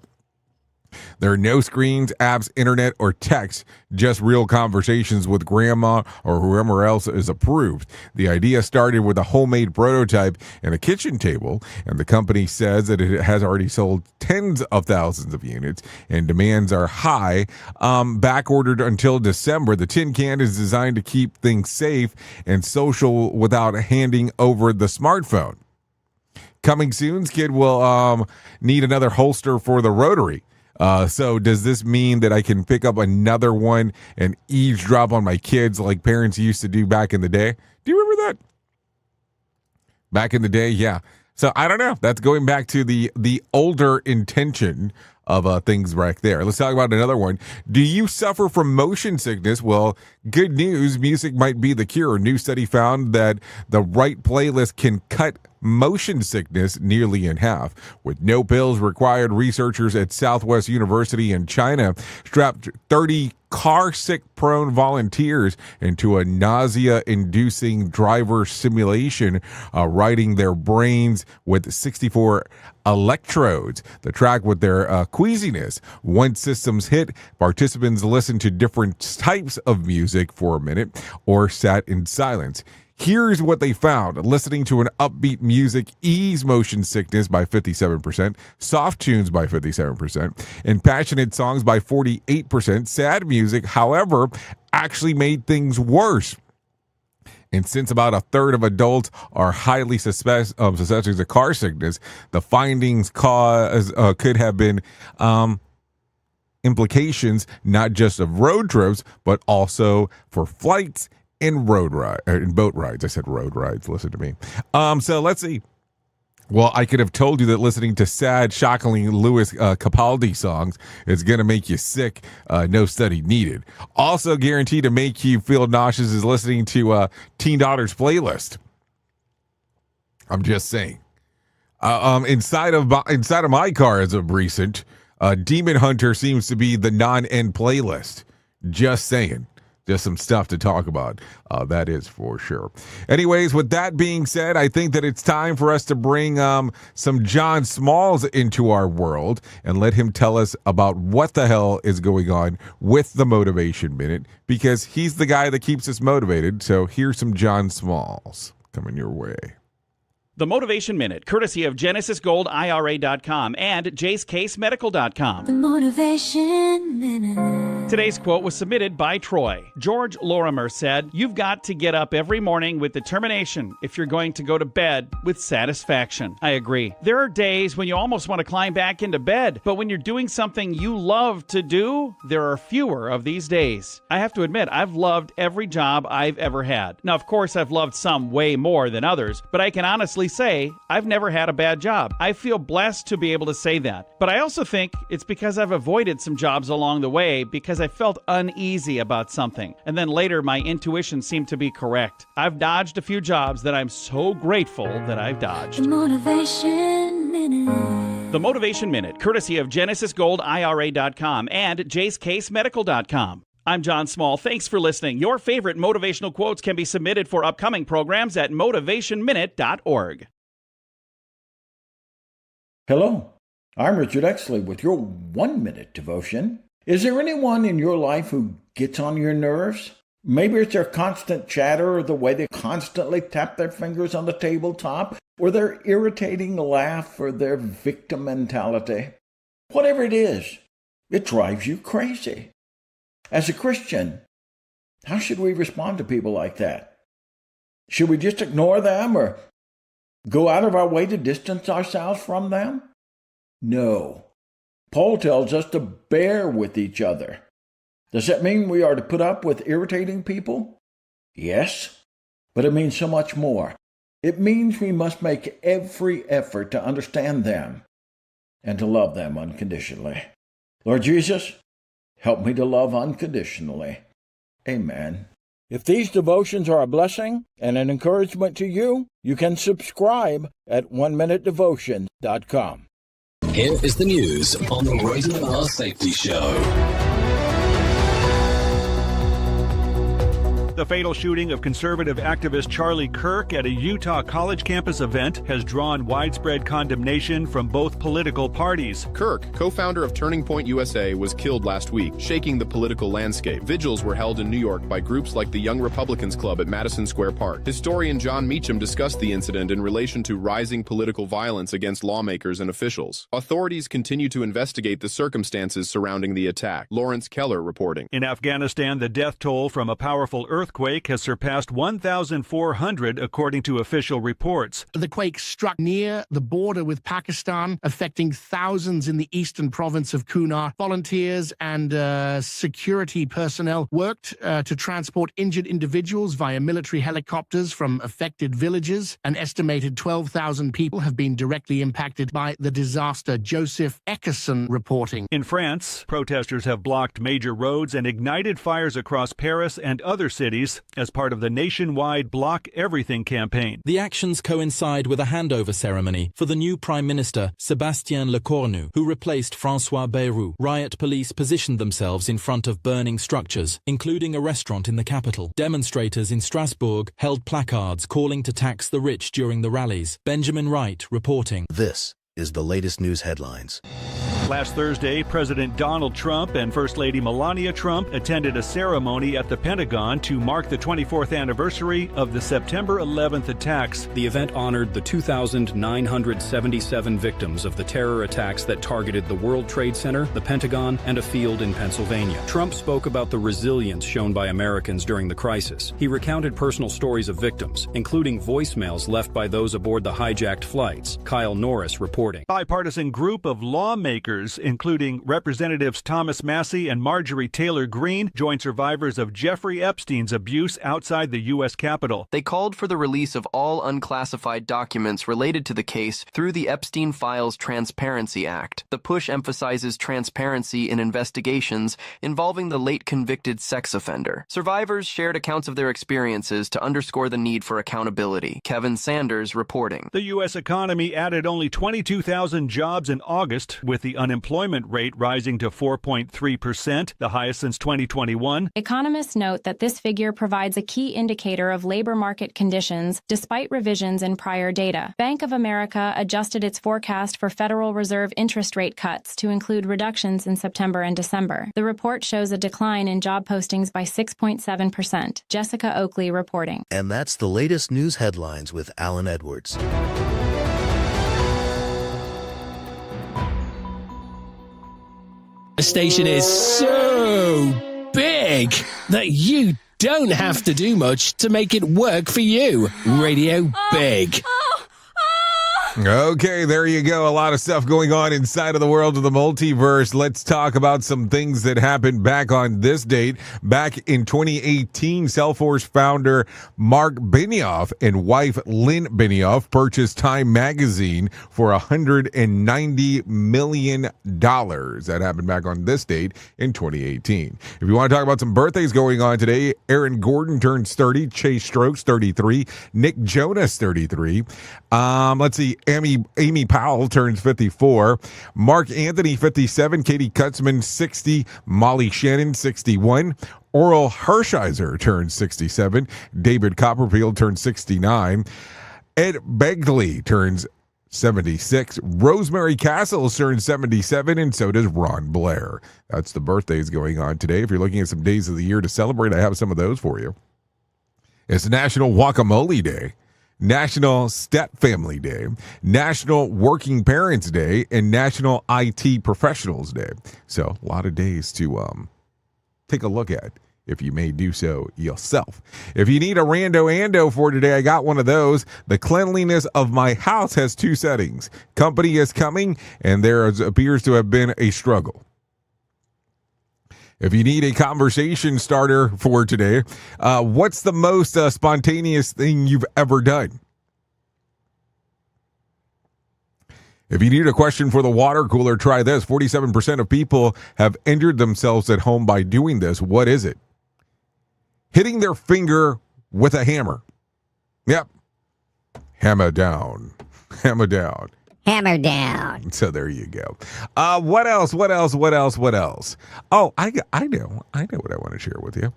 There are no screens, apps, internet, or text, just real conversations with grandma or whoever else is approved. The idea started with a homemade prototype and a kitchen table, and the company says that it has already sold tens of thousands of units, and demands are high. Back ordered until December, the tin can is designed to keep things safe and social without handing over the smartphone. Coming soon, kid will need another holster for the rotary. So does this mean that I can pick up another one and eavesdrop on my kids like parents used to do back in the day? Do you remember that? Back in the day, yeah. So I don't know. That's going back to the older intention of things back there. Let's talk about another one. Do you suffer from motion sickness? Well, good news. Music might be the cure. A new study found that the right playlist can cut motion sickness nearly in half. With no pills required, researchers at Southwest University in China strapped 30 car-sick prone volunteers into a nausea-inducing driver simulation, riding their brains with 64 electrodes. The track with their queasiness. Once systems hit, participants listened to different types of music for a minute or sat in silence. Here's what they found. Listening to an upbeat music eased motion sickness by 57%, soft tunes by 57%, and passionate songs by 48%. Sad music, however, actually made things worse. And since about a third of adults are highly susceptible to car sickness, the findings could have been implications, not just of road trips, but also for flights and boat rides. I said road rides. Listen to me. So let's see. Well, I could have told you that listening to sad, shockingly Louis Capaldi songs is going to make you sick. No study needed. Also guaranteed to make you feel nauseous is listening to Teen Daughter's playlist. I'm just saying. Inside of my car as of recent, Demon Hunter seems to be the non-end playlist. Just saying. Just some stuff to talk about. That is for sure. Anyways, with that being said, I think that it's time for us to bring some John Smalls into our world and let him tell us about what the hell is going on with the Motivation Minute, because he's the guy that keeps us motivated. So here's some John Smalls coming your way. The Motivation Minute, courtesy of GenesisGoldIRA.com and JaceCaseMedical.com. The Motivation Minute. Today's quote was submitted by Troy. George Lorimer said, "You've got to get up every morning with determination if you're going to go to bed with satisfaction." I agree. There are days when you almost want to climb back into bed, but when you're doing something you love to do, there are fewer of these days. I have to admit, I've loved every job I've ever had. Now, of course, I've loved some way more than others, but I can honestly say I've never had a bad job. I feel blessed to be able to say that. But I also think it's because I've avoided some jobs along the way because I felt uneasy about something. And then later my intuition seemed to be correct. I've dodged a few jobs that I'm so grateful that I've dodged. The Motivation Minute. The Motivation Minute, courtesy of GenesisGoldIRA.com and JaceCaseMedical.com. I'm John Small. Thanks for listening. Your favorite motivational quotes can be submitted for upcoming programs at motivationminute.org. Hello, I'm Richard Exley with your 1-minute devotion. Is there anyone in your life who gets on your nerves? Maybe it's their constant chatter, or the way they constantly tap their fingers on the tabletop, or their irritating laugh, or their victim mentality. Whatever it is, it drives you crazy. As a Christian, how should we respond to people like that? Should we just ignore them or go out of our way to distance ourselves from them? No. Paul tells us to bear with each other. Does that mean we are to put up with irritating people? Yes, but it means so much more. It means we must make every effort to understand them and to love them unconditionally. Lord Jesus, help me to love unconditionally. Amen. If these devotions are a blessing and an encouragement to you, you can subscribe at oneminutedevotion.com. Here is the news on the Rated R Safety Show. The fatal shooting of conservative activist Charlie Kirk at a Utah college campus event has drawn widespread condemnation from both political parties. Kirk, co-founder of Turning Point USA, was killed last week, shaking the political landscape. Vigils were held in New York by groups like the Young Republicans Club at Madison Square Park. Historian John Meacham discussed the incident in relation to rising political violence against lawmakers and officials. Authorities continue to investigate the circumstances surrounding the attack. Lawrence Keller reporting. In Afghanistan, the death toll from a powerful earthquake has surpassed 1,400 according to official reports. The quake struck near the border with Pakistan, affecting thousands in the eastern province of Kunar. Volunteers and security personnel worked to transport injured individuals via military helicopters from affected villages. An estimated 12,000 people have been directly impacted by the disaster. Joseph Eckerson reporting. In France, protesters have blocked major roads and ignited fires across Paris and other cities as part of the nationwide Block Everything campaign. The actions coincide with a handover ceremony for the new Prime Minister, Sébastien Lecornu, who replaced François Bayrou. Riot police positioned themselves in front of burning structures, including a restaurant in the capital. Demonstrators in Strasbourg held placards calling to tax the rich during the rallies. Benjamin Wright reporting. This is the latest news headlines. Last Thursday, President Donald Trump and First Lady Melania Trump attended a ceremony at the Pentagon to mark the 24th anniversary of the September 11th attacks. The event honored the 2,977 victims of the terror attacks that targeted the World Trade Center, the Pentagon, and a field in Pennsylvania. Trump spoke about the resilience shown by Americans during the crisis. He recounted personal stories of victims, including voicemails left by those aboard the hijacked flights. Kyle Norris reporting. Bipartisan group of lawmakers senators, including Representatives Thomas Massey and Marjorie Taylor Greene, joined survivors of Jeffrey Epstein's abuse outside the U.S. Capitol. They called for the release of all unclassified documents related to the case through the Epstein Files Transparency Act. The push emphasizes transparency in investigations involving the late convicted sex offender. Survivors shared accounts of their experiences to underscore the need for accountability. Kevin Sanders reporting. The U.S. economy added only 22,000 jobs in August, with the unemployment rate rising to 4.3%, the highest since 2021. Economists note that this figure provides a key indicator of labor market conditions despite revisions in prior data. Bank of America adjusted its forecast for Federal Reserve interest rate cuts to include reductions in September and December. The report shows a decline in job postings by 6.7%. Jessica Oakley reporting. And that's the latest news headlines with Alan Edwards. The station is so big that you don't have to do much to make it work for you. Radio Big. Okay, there you go. A lot of stuff going on inside of the world of the multiverse. Let's talk about some things that happened back on this date. Back in 2018, Salesforce founder Mark Benioff and wife Lynn Benioff purchased Time magazine for $190 million. That happened back on this date in 2018. If you want to talk about some birthdays going on today, Aaron Gordon turns 30, Chase Strokes 33, Nick Jonas 33. Let's see. Amy Powell turns 54, Mark Anthony 57, Katie Kutzman 60, Molly Shannon 61, Oral Hershiser turns 67, David Copperfield turns 69, Ed Begley turns 76, Rosemary Castles turns 77, and so does Ron Blair. That's the birthdays going on today. If you're looking at some days of the year to celebrate, I have some of those for you. It's National Guacamole Day, National Step Family Day, National Working Parents Day, and National IT Professionals Day. So a lot of days to take a look at if you may do so yourself. If you need a rando-ando for today, I got one of those. The cleanliness of my house has 2 settings. Company is coming, and there appears to have been a struggle. If you need a conversation starter for today, what's the most spontaneous thing you've ever done? If you need a question for the water cooler, try this. 47% of people have injured themselves at home by doing this. What is it? Hitting their finger with a hammer. Yep. Hammer down. Hammer down. Hammer down. So there you go. What else? Oh, I know what I want to share with you.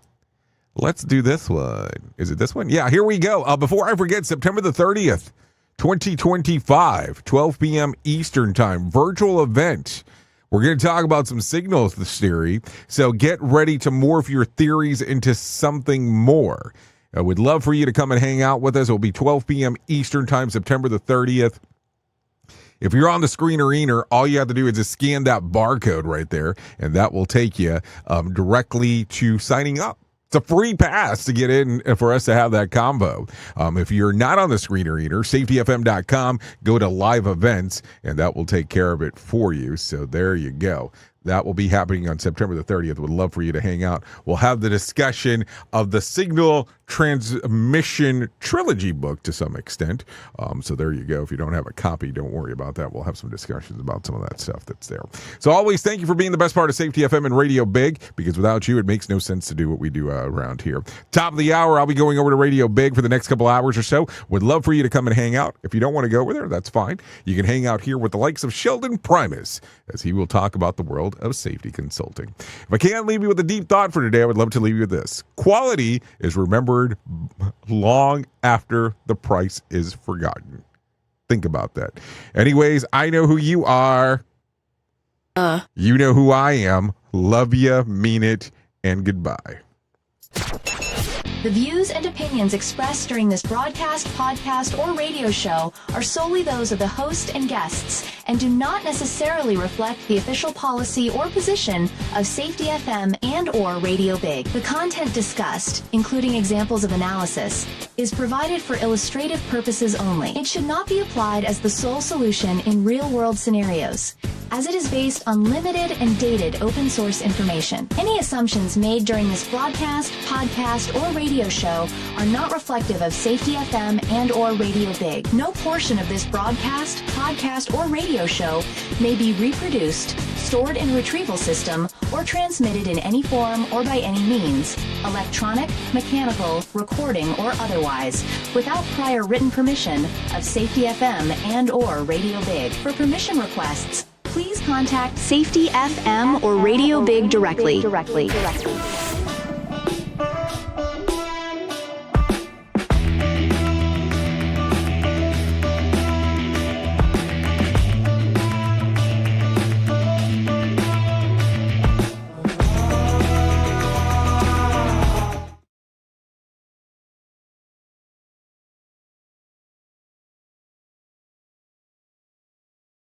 Let's do this one. Is it this one? Yeah, here we go. Before I forget, September the 30th, 2025, 12 p.m. Eastern Time, virtual event. We're going to talk about some signals theory. So get ready to morph your theories into something more. I would love for you to come and hang out with us. It will be 12 p.m. Eastern Time, September the 30th. If you're on the screener, all you have to do is just scan that barcode right there, and that will take you directly to signing up. It's a free pass to get in for us to have that combo. If you're not on the screener, safetyfm.com, go to live events, and that will take care of it for you. So there you go. That will be happening on September the 30th. Would love for you to hang out. We'll have the discussion of the Signal Transmission Trilogy book to some extent. So there you go. If you don't have a copy, don't worry about that. We'll have some discussions about some of that stuff that's there. So always thank you for being the best part of Safety FM and Radio Big, because without you, it makes no sense to do what we do around here. Top of the hour, I'll be going over to Radio Big for the next couple hours or so. Would love for you to come and hang out. If you don't want to go over there, that's fine. You can hang out here with the likes of Sheldon Primus, as he will talk about the world of safety consulting. If I can't leave you with a deep thought for today, I would love to leave you with this. Quality is remembered long after the price is forgotten. Think about that. Anyways, I know who you are. You know who I am. Love ya, mean it, and goodbye. The views and opinions expressed during this broadcast, podcast, or radio show are solely those of the host and guests and do not necessarily reflect the official policy or position of Safety FM and or Radio Big. The content discussed, including examples of analysis, is provided for illustrative purposes only. It should not be applied as the sole solution in real-world scenarios. as it is based on limited and dated open source information. Any assumptions made during this broadcast, podcast, or radio show are not reflective of Safety FM and or Radio Big. No portion of this broadcast, podcast, or radio show may be reproduced, stored in a retrieval system, or transmitted in any form or by any means, electronic, mechanical, recording, or otherwise, without prior written permission of Safety FM and or Radio Big. For permission requests, please contact Safety FM or Radio Big directly.